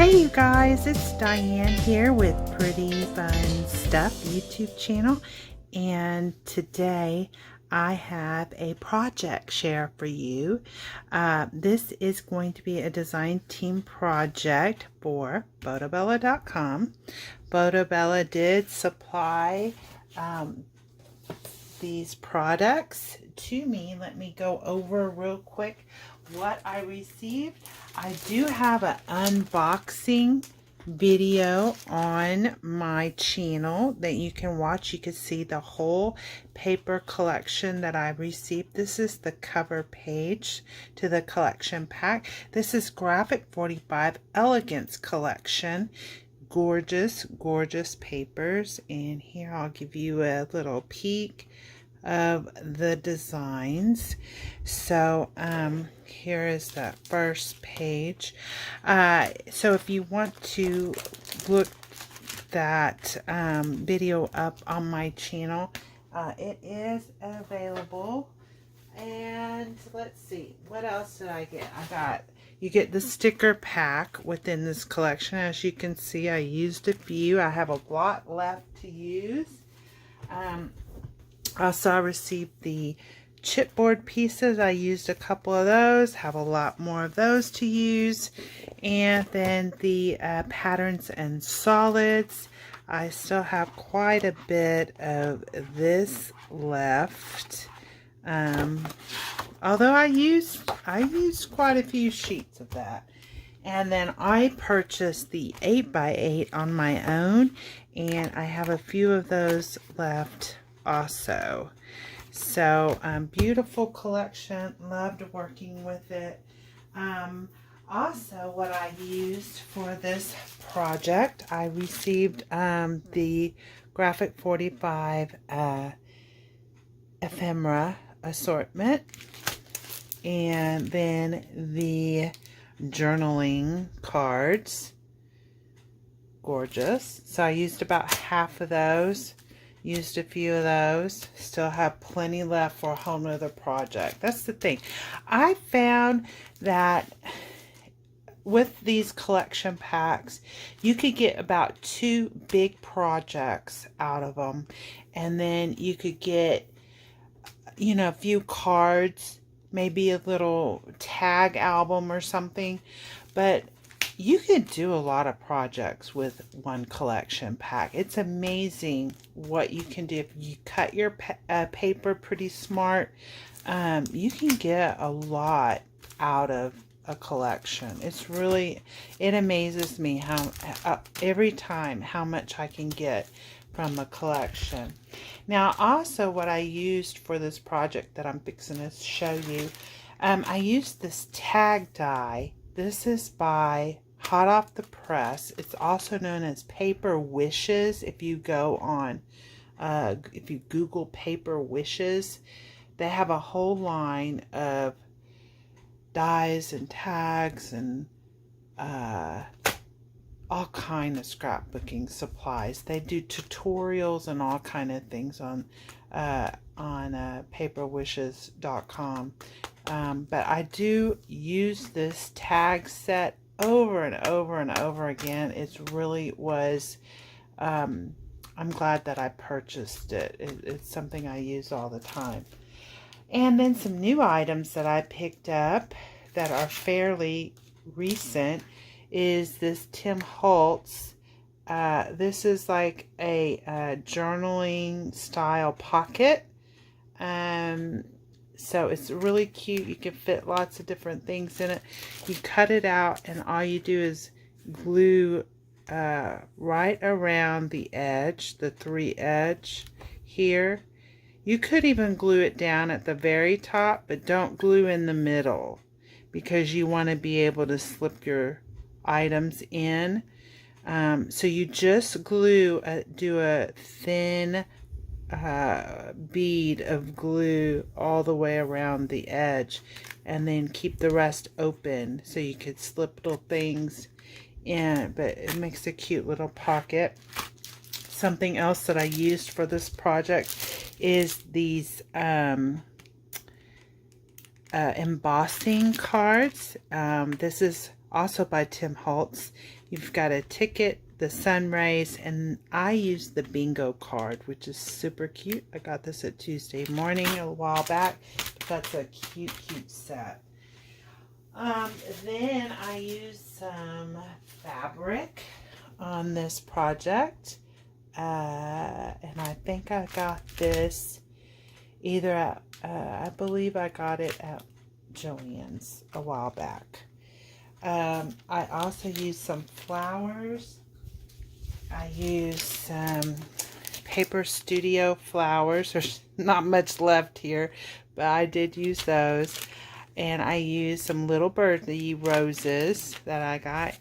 Hey you guys, it's Diane here with Pretty Fun Stuff YouTube channel, and today I have a project share for you. This is going to be a design team project for Botobella.com. Botobella did supply these products to me. Let me go over real quick what I received. I do have an unboxing video on my channel that you can watch. You can see the whole paper collection that I received. This is the cover page to the collection pack. This is Graphic 45 Elegance collection. Gorgeous, gorgeous papers. And here I'll give you a little peek of the designs. So here is the first page. So if you want to look that video up on my channel, it is available. And let's see, what else did I get? You get the sticker pack within this collection. As you can see, I used a few. I have a lot left to use. Also, I received the chipboard pieces. I used a couple of those, have a lot more of those to use. And then the patterns and solids. I still have quite a bit of this left. Although I used quite a few sheets of that. And then I purchased the 8x8 on my own, and I have a few of those left also. So beautiful collection, loved working with it. Also, what I used for this project, I received the Graphic 45 ephemera assortment, and then the journaling cards. Gorgeous. So I used about half of those. Used a few of those. Still have plenty left for a whole nother project. That's the thing. I found that with these collection packs, you could get about 2 big projects out of them. And then you could get, you know, a few cards, maybe a little tag album or something. But you could do a lot of projects with one collection pack. It's amazing what you can do. If you cut your paper pretty smart, you can get a lot out of a collection. It amazes me how every time how much I can get from a collection. Now, also what I used for this project that I'm fixing to show you, I used this tag die. This is by Hot Off the Press. It's also known as Paper Wishes. If you go on, if you Google Paper Wishes, they have a whole line of dies and tags and all kind of scrapbooking supplies. They do tutorials and all kind of things on paperwishes.com. But I do use this tag set over and over and over again. It really was, I'm glad that I purchased it. It's something I use all the time. And then some new items that I picked up that are fairly recent is this Tim Holtz. This is like a journaling style pocket. So it's really cute. You can fit lots of different things in it. You cut it out, and all you do is glue right around the edge, the 3 edge here. You could even glue it down at the very top, but don't glue in the middle because you want to be able to slip your items in. So you just glue, do a thin bead of glue all the way around the edge, and then keep the rest open so you could slip little things in, but it makes a cute little pocket. Something else that I used for this project is these embossing cards. This is also by Tim Holtz. You've got a ticket, the sun rays, and I use the bingo card, which is super cute. I got this at Tuesday morning a while back. That's a cute, cute set. Then I used some fabric on this project. And I think I got this either at, I believe I got it at Joann's a while back. I also used some flowers. I used some Paper Studio flowers. There's not much left here, but I did use those. And I used some little birdie roses that I got.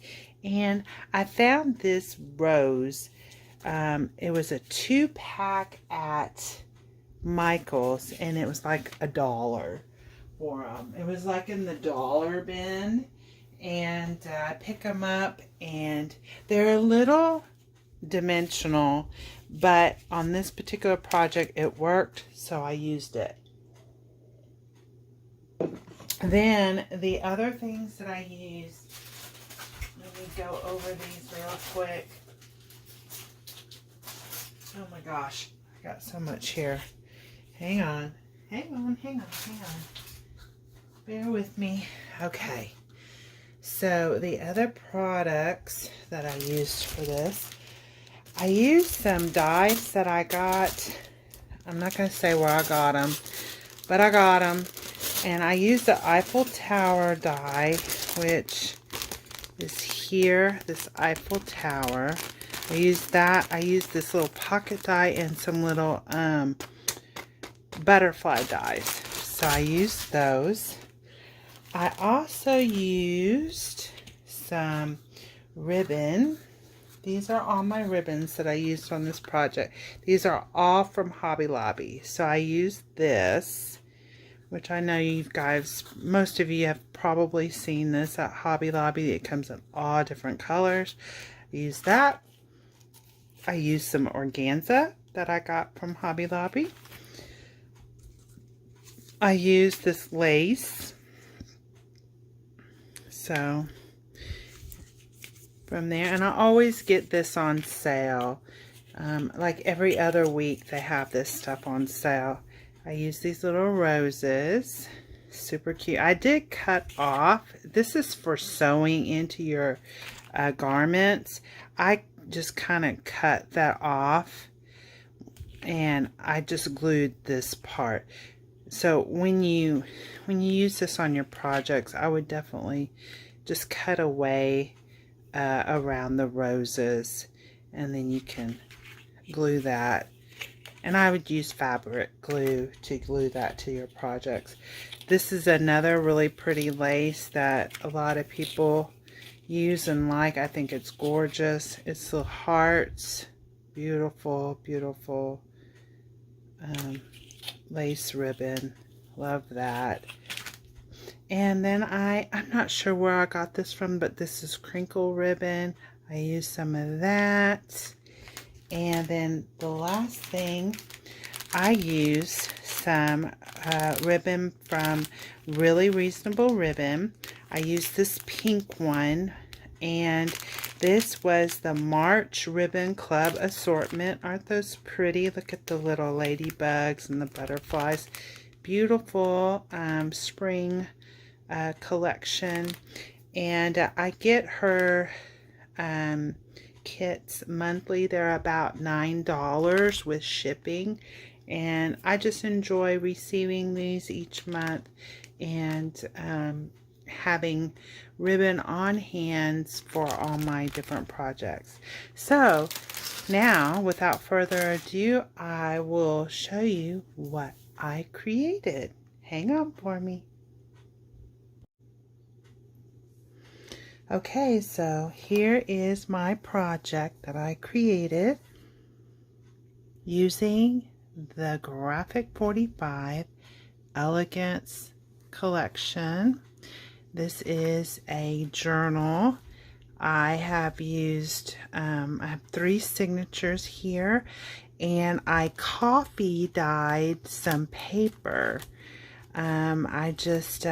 And I found this rose. It was a 2-pack at Michael's, and it was like $1 for them. It was like in the dollar bin, and I pick them up, and they're a little dimensional, but on this particular project it worked, so I used it. Then the other things that I used, let me go over these real quick. Oh my gosh, I got so much here. Hang on. Bear with me. Okay. So the other products that I used for this, I used some dies that I got. I'm not going to say where I got them, but I got them. And I used the Eiffel Tower die, which is here, this Eiffel Tower. I used that. I used this little pocket die and some little butterfly dies. So I used those. I also used some ribbon. These are all my ribbons that I used on this project. These are all from Hobby Lobby. So I used this, which I know you guys, most of you have probably seen this at Hobby Lobby. It comes in all different colors. I used that. I used some organza that I got from Hobby Lobby. I used this lace. So, from there, and I always get this on sale. Like every other week they have this stuff on sale. I use these little roses. Super cute. I did cut off. This is for sewing into your garments. I just kind of cut that off, and I just glued this part. So when you use this on your projects, I would definitely just cut away around the roses, and then you can glue that. And I would use fabric glue to glue that to your projects. This is another really pretty lace that a lot of people use and like. I think it's gorgeous. It's the hearts. Beautiful, beautiful lace ribbon. Love that. And then I'm not sure where I got this from, but this is crinkle ribbon. I used some of that. And then the last thing, I used some ribbon from Really Reasonable Ribbon. I used this pink one, and this was the March Ribbon Club assortment. Aren't those pretty? Look at the little ladybugs and the butterflies. Beautiful spring collection. And I get her kits monthly. They're about $9 with shipping, and I just enjoy receiving these each month and having ribbon on hands for all my different projects. So now, without further ado, I will show you what I created. Hang on for me. Okay, so here is my project that I created using the Graphic 45 Elegance collection. This is a journal. I have used, I have 3 signatures here, and I coffee dyed some paper. I just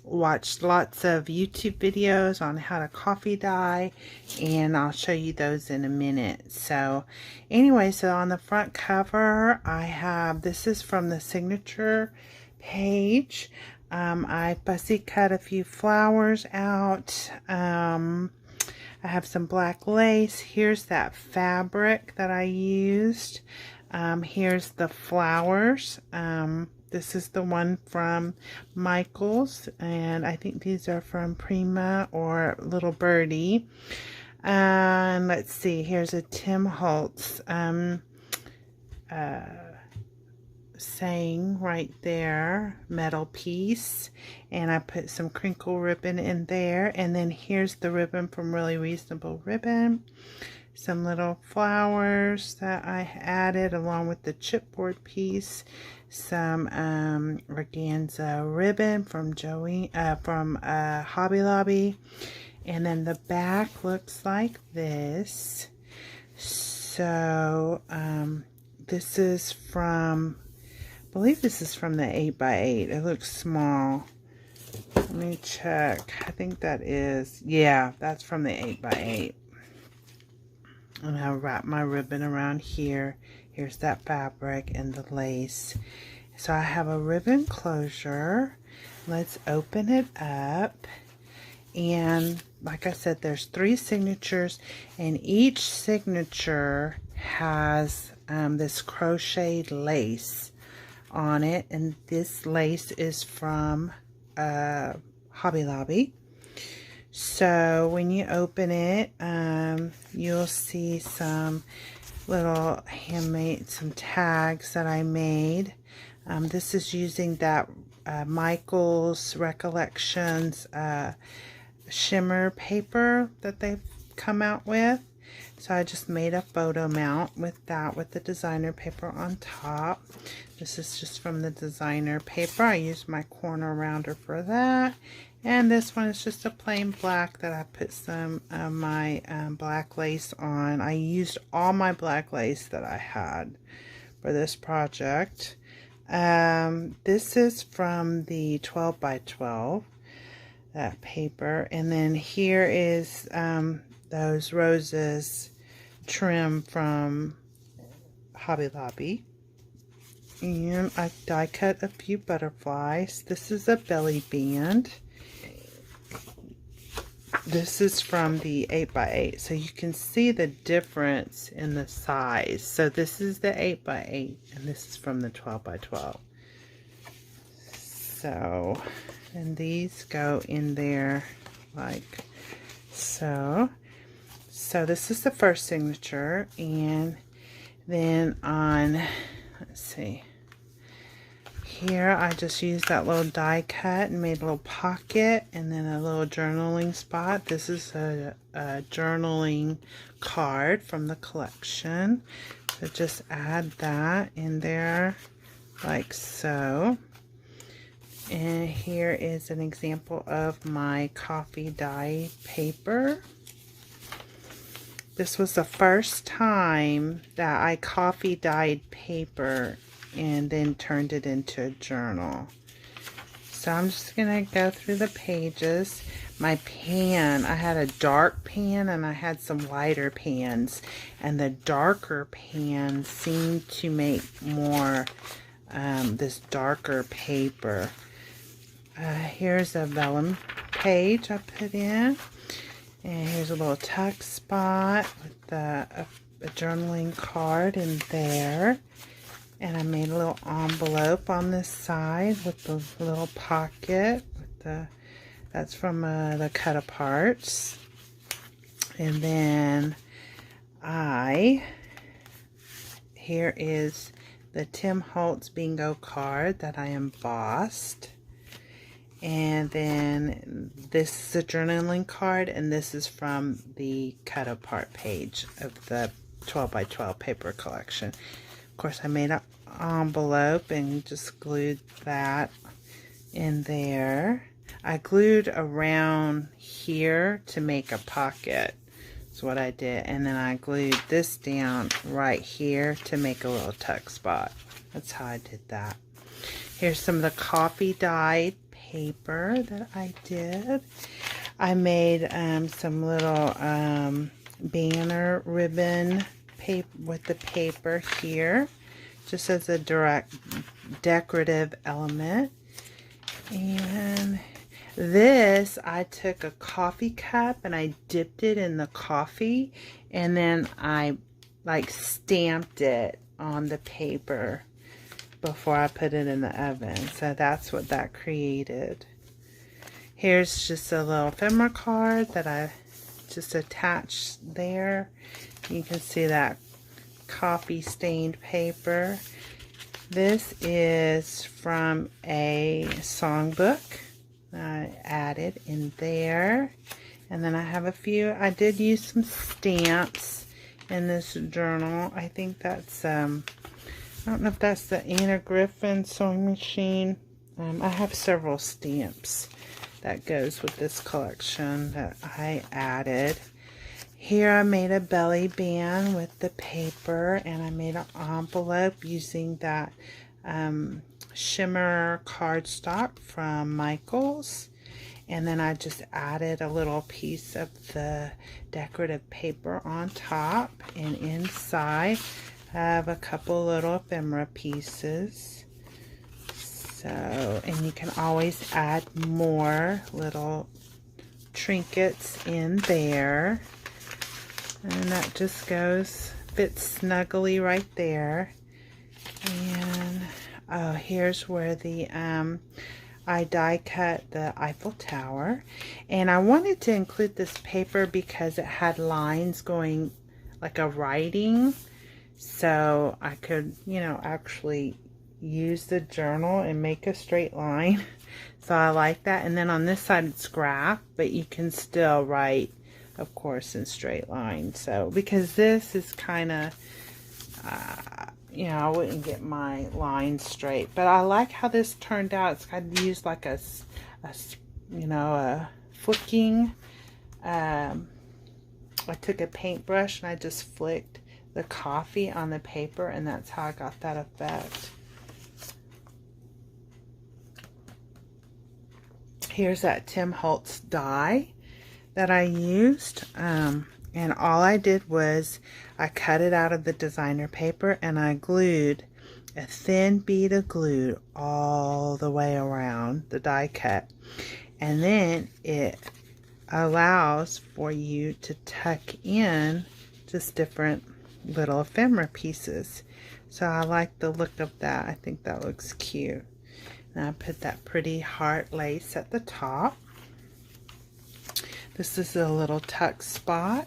watched lots of YouTube videos on how to coffee dye, and I'll show you those in a minute. So anyway, so on the front cover I have, this is from the signature page. I fussy cut a few flowers out. I have some black lace. Here's that fabric that I used. Here's the flowers. This is the one from Michael's, and I think these are from Prima or Little Birdie. And let's see, here's a Tim Holtz saying right there, metal piece, and I put some crinkle ribbon in there. And then here's the ribbon from Really Reasonable Ribbon. Some little flowers that I added along with the chipboard piece. Some organza ribbon from Hobby Lobby. And then the back looks like this. So this is from, I believe this is from the 8x8. It looks small. Let me check. I think that is, yeah, that's from the 8x8. And I'll wrap my ribbon around here. Here's that fabric and the lace. So I have a ribbon closure. Let's open it up. And like I said, there's 3 signatures, and each signature has this crocheted lace on it. And this lace is from Hobby Lobby. So when you open it, you'll see some little handmade, some tags that I made. This is using that Michael's Recollections shimmer paper that they've come out with. So I just made a photo mount with that, with the designer paper on top. This is just from the designer paper. I used my corner rounder for that. And this one is just a plain black that I put some of my black lace on. I used all my black lace that I had for this project. This is from the 12x12, that paper. And then here is those roses trim from Hobby Lobby. And I die cut a few butterflies. This is a belly band. This is from the 8x8, so you can see the difference in the size. So this is the 8x8, and this is from the 12x12. So, and these go in there like so. So this is the first signature, and then on, let's see, here I just used that little die cut and made a little pocket and then a little journaling spot. This is a journaling card from the collection. So just add that in there like so. And here is an example of my coffee dye paper. This was the first time that I coffee dyed paper and then turned it into a journal. So I'm just gonna go through the pages. My pan, I had a dark pan and I had some lighter pans, and the darker pan seemed to make more this darker paper. Here's a vellum page I put in, and here's a little tuck spot with a journaling card in there. And I made a little envelope on this side with the little pocket. With that's from the cut aparts. And then here is the Tim Holtz bingo card that I embossed. And then this is a journaling card, and this is from the cut apart page of the 12x12 paper collection. Of course, I made an envelope and just glued that in there. I glued around here to make a pocket. That's what I did. And then I glued this down right here to make a little tuck spot. That's how I did that. Here's some of the coffee dyed paper that I did. I made some little banner ribbon paper with the paper here, just as a direct decorative element. And this, I took a coffee cup and I dipped it in the coffee, and then I like stamped it on the paper before I put it in the oven. So that's what that created. Here's just a little ephemera card that I just attached there. You can see that coffee stained paper. This is from a songbook I added in there. And then I have a few, I did use some stamps in this journal. I think that's, I don't know if that's the Anna Griffin sewing machine. I have several stamps that goes with this collection that I added. Here I made a belly band with the paper, and I made an envelope using that shimmer cardstock from Michaels. And then I just added a little piece of the decorative paper on top, and inside I have a couple little ephemera pieces. So, and you can always add more little trinkets in there. And that just fits snugly right there. And, oh, here's where the, I die cut the Eiffel Tower. And I wanted to include this paper because it had lines going like a writing. So I could, you know, actually use the journal and make a straight line. So I like that. And then on this side it's graph, but you can still write, of course, in straight lines. So because this is kind of, you know, I wouldn't get my lines straight, but I like how this turned out. It's got to use like a you know, a flicking. I took a paintbrush and I just flicked the coffee on the paper, and that's how I got that effect. Here's that Tim Holtz die that I used, and all I did was I cut it out of the designer paper and I glued a thin bead of glue all the way around the die cut, and then it allows for you to tuck in just different little ephemera pieces. So I like the look of that. I think that looks cute. And I put that pretty heart lace at the top. This is a little tuck spot.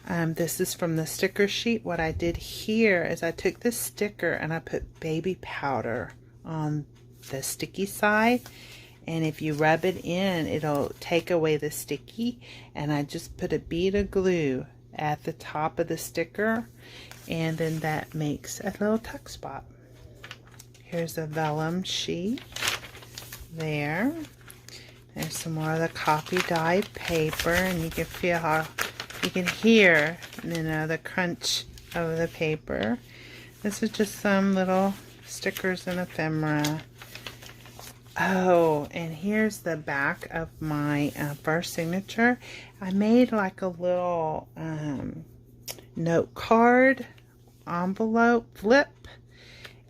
This is from the sticker sheet. What I did here is I took this sticker and I put baby powder on the sticky side. And if you rub it in, it'll take away the sticky. And I just put a bead of glue at the top of the sticker. And then that makes a little tuck spot. Here's a vellum sheet there. There's some more of the coffee dyed paper, and you can feel how, you can hear, you know, the crunch of the paper. This is just some little stickers and ephemera. Oh, and here's the back of my first signature. I made like a little note card envelope flip,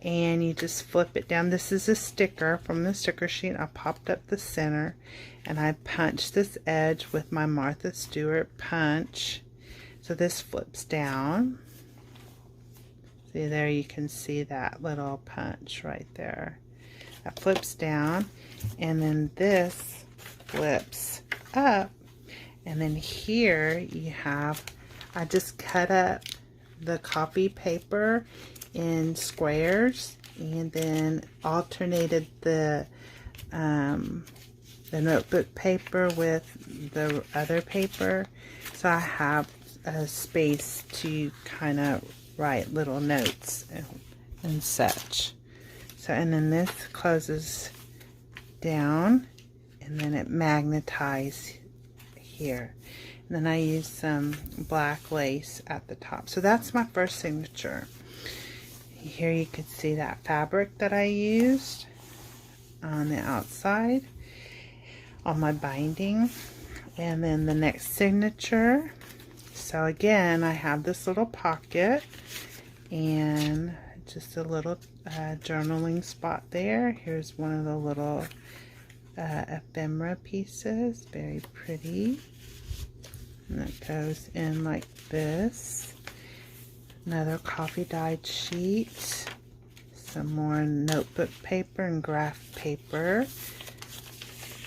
and you just flip it down. This is a sticker from the sticker sheet. I popped up the center and I punched this edge with my Martha Stewart punch. So this flips down. See there, you can see that little punch right there. That flips down, and then this flips up, and then here you have, I just cut up the copy paper in squares and then alternated the notebook paper with the other paper, so I have a space to kind of write little notes and such. So, and then this closes down, and then it magnetizes here. And then I use some black lace at the top. So that's my first signature. Here you can see that fabric that I used. on the outside on my binding. And then the next signature. So again, I have this little pocket and just a little journaling spot there. Here's one of the little ephemera pieces, very pretty. And it goes in like this. Another coffee dyed sheet. Some more notebook paper and graph paper.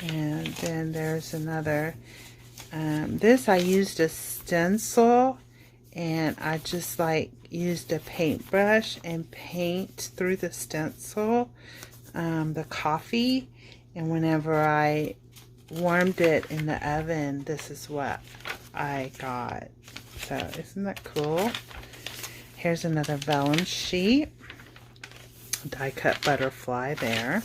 And then there's another, this I used a stencil, and I just like used a paintbrush and paint through the stencil the coffee, and whenever I warmed it in the oven, this is what I got. So isn't that cool? Here's another vellum sheet, die cut butterfly there.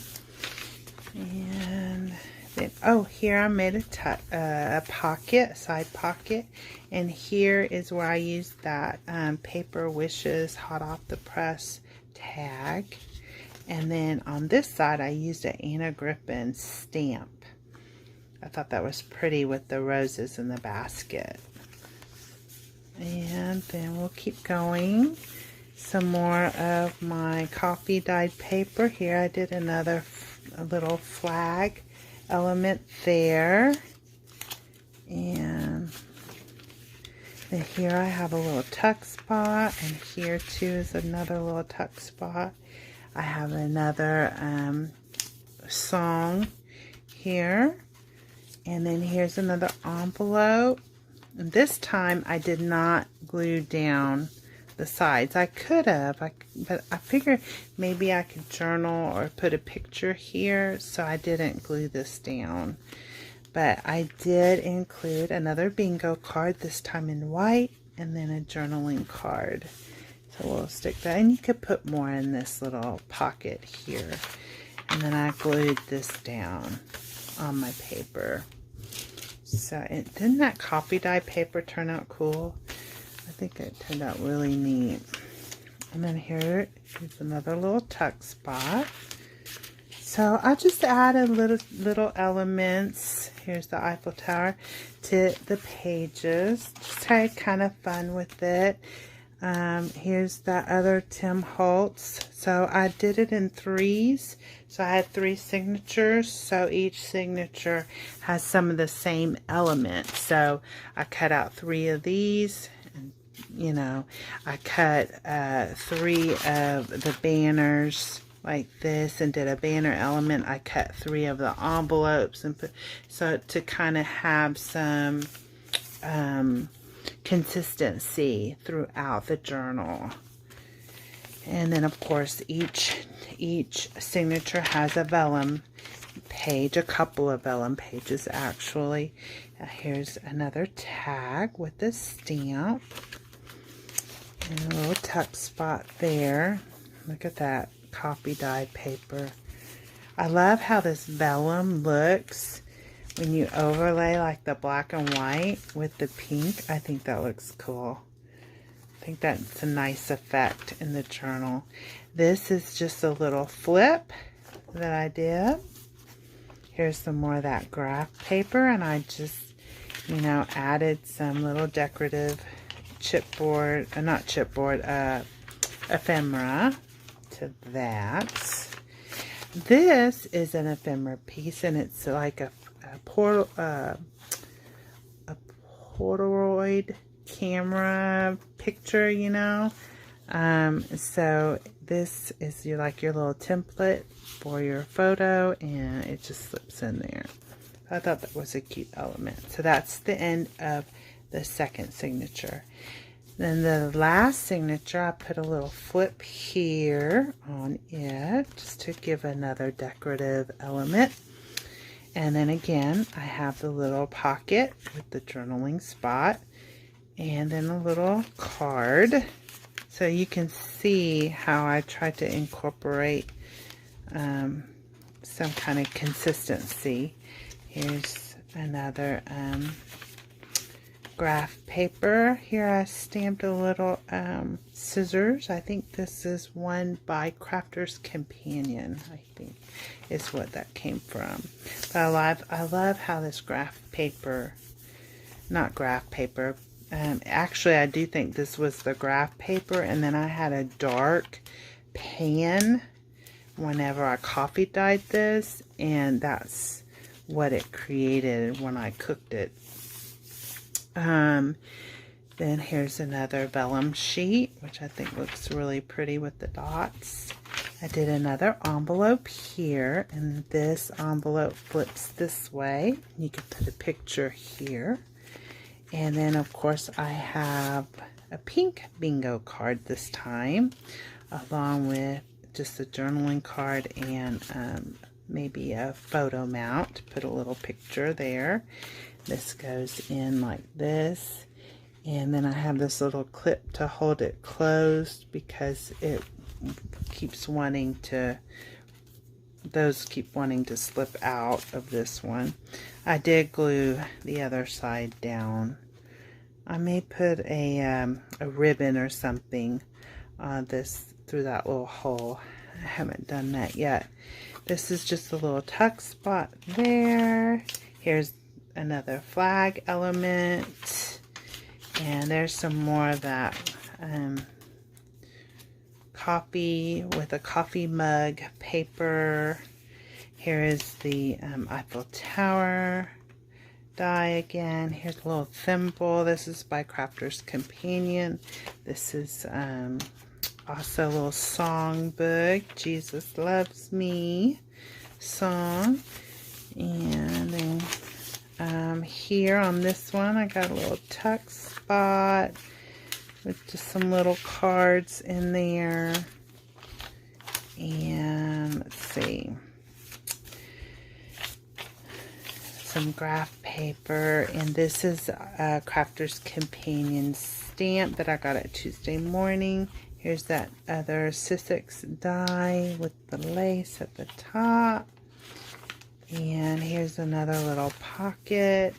And then, oh, here I made a pocket, a side pocket, and here is where I used that Paper Wishes hot off the press tag. And then on this side I used an Anna Griffin stamp. I thought that was pretty with the roses in the basket. And then we'll keep going. Some more of my coffee dyed paper. Here I did another little flag element there, and then here I have a little tuck spot, and here too is another little tuck spot. I have another song here, and then here's another envelope, and this time I did not glue down the sides. I could have, but I figured maybe I could journal or put a picture here, so I didn't glue this down. But I did include another bingo card, this time in white, and then a journaling card. So we'll stick that, and you could put more in this little pocket here. And then I glued this down on my paper. So didn't that coffee dye paper turn out cool? I think it turned out really neat. And then here is another little tuck spot. So I just added little elements. Here's the Eiffel Tower to the pages. Just had kind of fun with it. Here's that other Tim Holtz. So I did it in threes. So I had 3 signatures. So each signature has some of the same elements. So I cut out 3 of these. You know, I cut 3 of the banners like this and did a banner element. I cut 3 of the envelopes and put, so to kind of have some consistency throughout the journal. And then of course each signature has a vellum page, a couple of vellum pages actually. Here's another tag with the stamp. And a little tuck spot there. Look at that coffee dyed paper. I love how this vellum looks when you overlay like the black and white with the pink. I think that looks cool. I think that's a nice effect in the journal. This is just a little flip that I did. Here's some more of that graph paper, and I just, you know, added some little decorative chipboard, not chipboard, ephemera to that. This is an ephemera piece, and it's like a Polaroid camera picture, you know. So this is your little template for your photo, and it just slips in there. I thought that was a cute element. So that's the end of the second signature. Then the last signature, I put a little flip here on it just to give another decorative element. And then again, I have the little pocket with the journaling spot, and then a little card. So you can see how I tried to incorporate some kind of consistency. Here's another graph paper. Here I stamped a little scissors. I think this is one by Crafter's Companion, I think is what that came from. But I love how this graph paper, not graph paper, actually I do think this was the graph paper, and then I had a dark pan whenever I coffee dyed this, and that's what it created when I cooked it. Then here's another vellum sheet, which I think looks really pretty with the dots. I did another envelope here, and this envelope flips this way. You can put a picture here. And then of course I have a pink bingo card this time, along with just a journaling card and maybe a photo mount. Put a little picture there. This goes in like this, and then I have this little clip to hold it closed because it keeps wanting to, those keep wanting to slip out of this one. I did glue the other side down. I may put a ribbon or something on this through that little hole. I haven't done that yet. This is just a little tuck spot there. Here's another flag element, and there's some more of that coffee with a coffee mug paper. Here is the Eiffel Tower die again. Here's a little thimble. This is by Crafter's Companion. This is also a little song book, Jesus Loves Me song. And then here on this one I got a little tuck spot with just some little cards in there. And let's see, some graph paper, and this is a Crafter's Companion stamp that I got at Tuesday morning. Here's that other Sussex die with the lace at the top. And here's another little pocket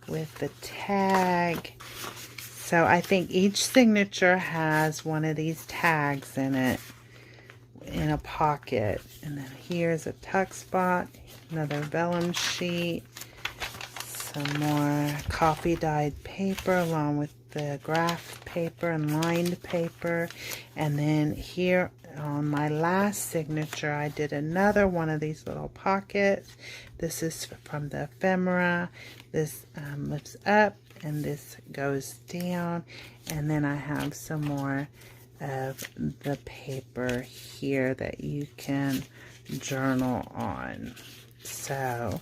with the tag. So I think each signature has one of these tags in it, in a pocket. And then here's a tuck spot, another vellum sheet, some more coffee dyed paper along with the graph paper and lined paper. And then here on my last signature I did another one of these little pockets. This is from the ephemera. This lifts up and this goes down, and then I have some more of the paper here that you can journal on. So,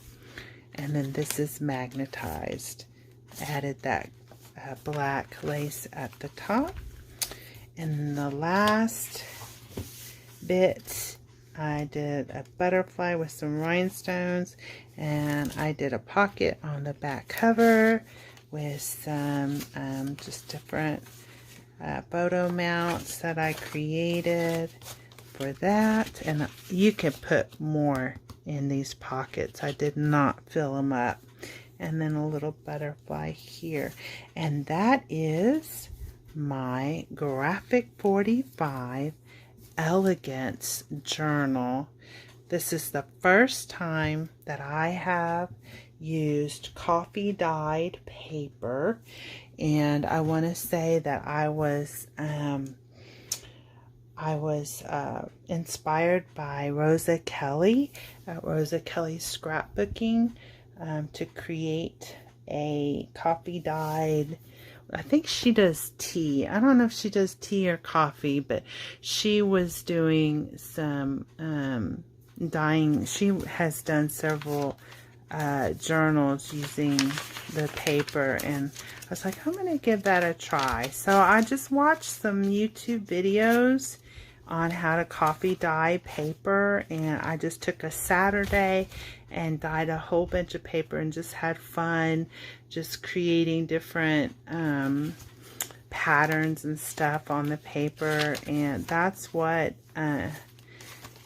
and then this is magnetized. Added that black lace at the top. And the last bit, I did a butterfly with some rhinestones, and I did a pocket on the back cover with some just different photo mounts that I created for that. And you can put more in these pockets. I did not fill them up. And then a little butterfly here. And that is my Graphic 45 Elegance journal. This is the first time that I have used coffee dyed paper, and I want to say that I was inspired by Rosa Kelly at Rosa Kelly's Scrapbooking to create a coffee dyed, I think she does tea. I don't know if she does tea or coffee, but she was doing some dyeing. She has done several journals using the paper, and I was like, I'm going to give that a try. So I just watched some YouTube videos on how to coffee dye paper, and I just took a Saturday and dyed a whole bunch of paper and just had fun just creating different patterns and stuff on the paper. And that's what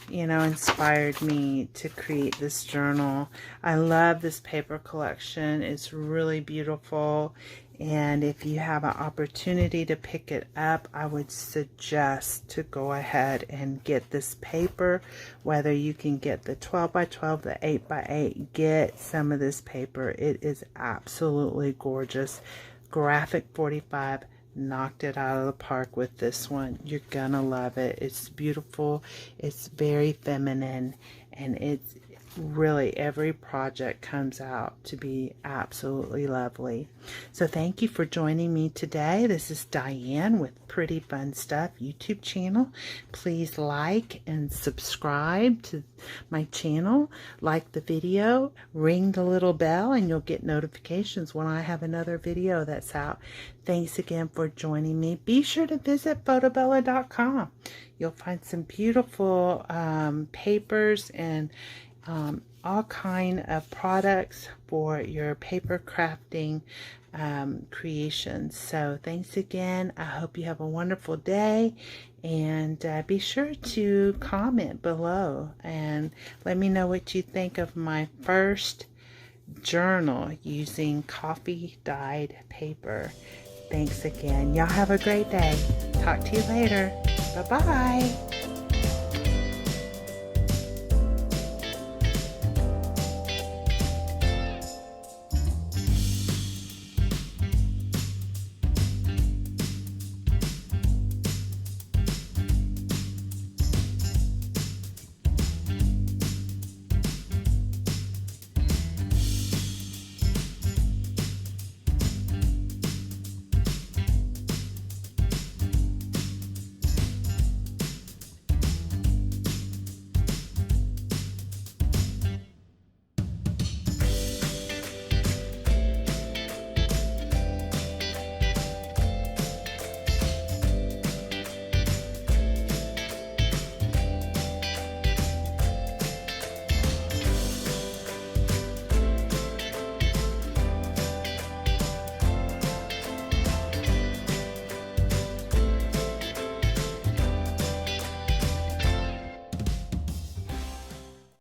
you know, inspired me to create this journal. I love this paper collection. It's really beautiful, And if you have an opportunity to pick it up, I would suggest to go ahead and get this paper. Whether you can get the 12 by 12, the 8 by 8, get some of this paper. It is absolutely gorgeous. Graphic 45 knocked it out of the park with this one. You're gonna love it. It's beautiful, it's very feminine, and it's really, every project comes out to be absolutely lovely. So thank you for joining me today. This is Diane with Pretty Fun Stuff YouTube channel. Please like and subscribe to my channel. Like the video, ring the little bell, and you'll get notifications when I have another video that's out. Thanks again for joining me. Be sure to visit photobella.com. You'll find some beautiful papers and all kind of products for your paper crafting creations. So thanks again. I hope you have a wonderful day, and be sure to comment below and let me know what you think of my first journal using coffee dyed paper. Thanks again. Y'all have a great day. Talk to you later. Bye-bye.